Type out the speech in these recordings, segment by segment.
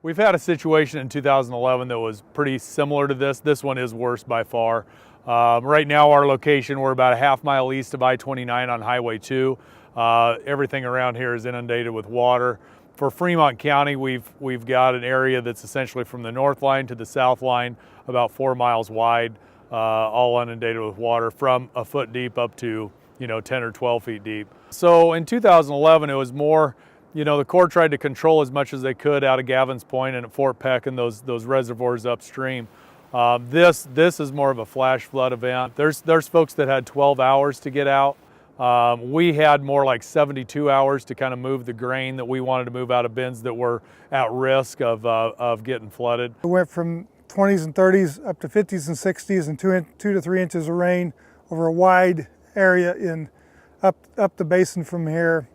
We've had a situation in 2011 that was pretty similar to this. This one is worse by far. Right now our location, we're about a half-mile east of I-29 on Highway 2. Everything around here is inundated with water. For Fremont County, we've got an area that's essentially from the north line to the south line, about 4 miles wide, all inundated with water from a foot deep up to 10 or 12 feet deep. So in 2011, it was more, the Corps tried to control as much as they could out of Gavin's Point and at Fort Peck and those reservoirs upstream. This is more of a flash flood event. There's folks that had 12 hours to get out. We had more like 72 hours to kind of move the grain that we wanted to move out of bins that were at risk of getting flooded. It went from 20s and 30s up to 50s and 60s and 2 to 3 inches of rain over a wide area up the basin from here.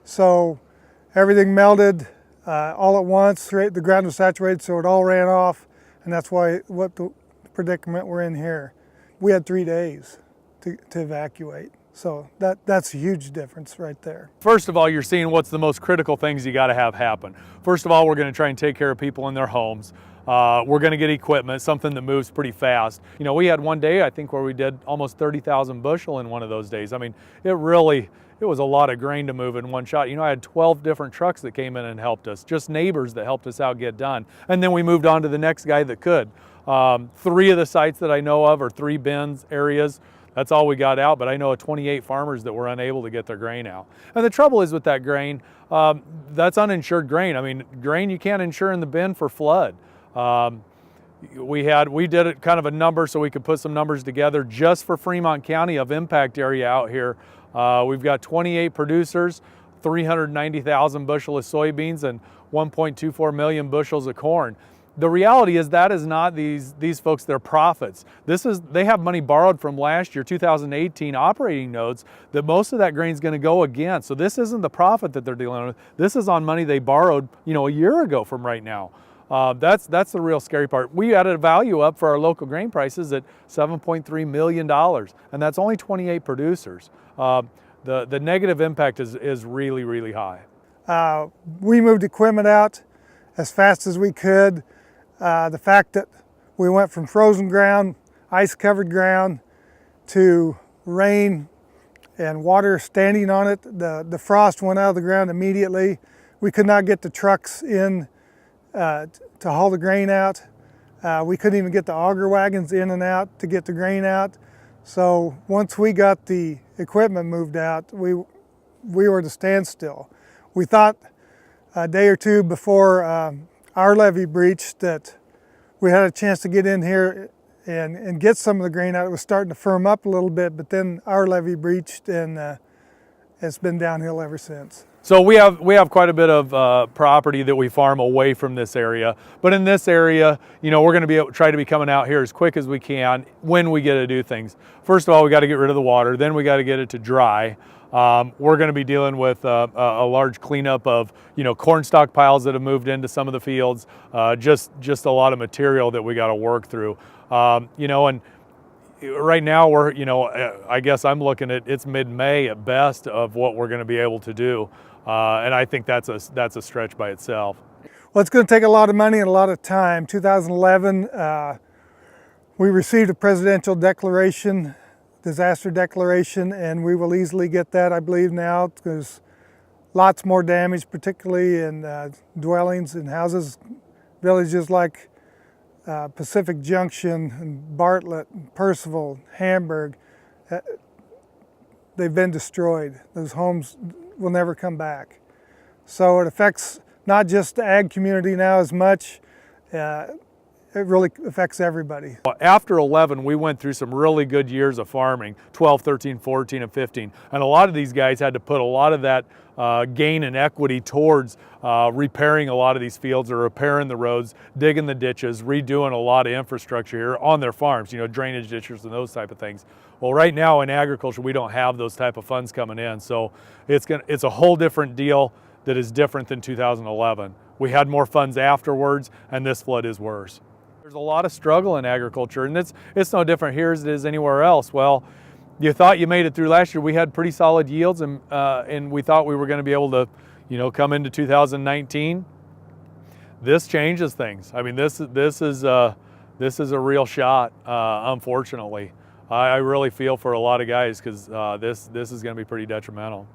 So everything melted all at once. The ground was saturated, so it all ran off, and that's what the predicament we're in here. We had 3 days to evacuate. So that's a huge difference right there. First of all, you're seeing what's the most critical things you got to have happen. First of all, we're going to try and take care of people in their homes. We're going to get equipment, something that moves pretty fast. We had one day, I think, where we did almost 30,000 bushel in one of those days. I mean, it was a lot of grain to move in one shot. I had 12 different trucks that came in and helped us, just neighbors that helped us out get done. And then we moved on to the next guy that could. 3 of the sites that I know of are 3 bins areas. That's all we got out, but I know of 28 farmers that were unable to get their grain out. And the trouble is with that grain, that's uninsured grain. I mean, grain you can't insure in the bin for flood. We did it kind of a number so we could put some numbers together just for Fremont County of impact area out here. We've got 28 producers, 390,000 bushel of soybeans and 1.24 million bushels of corn. The reality is that is not these folks, their profits. They have money borrowed from last year, 2018 operating notes, that most of that grain is going to go again. So this isn't the profit that they're dealing with. This is on money they borrowed, a year ago from right now. That's the real scary part. We added a value up for our local grain prices at $7.3 million, and that's only 28 producers. The negative impact is really, really high. We moved equipment out as fast as we could. The fact that we went from frozen ground, ice-covered ground, to rain and water standing on it, the frost went out of the ground immediately. We could not get the trucks in to haul the grain out. We couldn't even get the auger wagons in and out to get the grain out. So once we got the equipment moved out, we were at a standstill. We thought a day or two before our levee breached that we had a chance to get in here and get some of the grain out. It was starting to firm up a little bit, but then our levee breached, and it's been downhill ever since. So we have quite a bit of property that we farm away from this area, but in this area, we're going to try to be coming out here as quick as we can when we get to do things. First of all, we got to get rid of the water, then we got to get it to dry. We're going to be dealing with a large cleanup of corn stockpiles that have moved into some of the fields, just a lot of material that we got to work through. And right now we're I guess I'm looking at it's mid-May at best of what we're going to be able to do, and I think that's a stretch by itself. Well, it's going to take a lot of money and a lot of time. 2011, we received a presidential declaration, disaster declaration, and we will easily get that, I believe, now, because lots more damage, particularly in dwellings and houses, villages like Pacific Junction and Bartlett, and Percival, Hamburg. They've been destroyed. Those homes will never come back. So it affects not just the ag community now as much, it really affects everybody. After 11, we went through some really good years of farming, 12, 13, 14, and 15. And a lot of these guys had to put a lot of that gain in equity towards repairing a lot of these fields or repairing the roads, digging the ditches, redoing a lot of infrastructure here on their farms, drainage ditches and those type of things. Well, right now in agriculture, we don't have those type of funds coming in. So it's a whole different deal that is different than 2011. We had more funds afterwards, and this flood is worse. There's a lot of struggle in agriculture, and it's no different here as it is anywhere else. Well, you thought you made it through last year. We had pretty solid yields, and we thought we were going to be able to, come into 2019. this changes things. I mean, this is a real shot. Unfortunately, I really feel for a lot of guys because this is going to be pretty detrimental.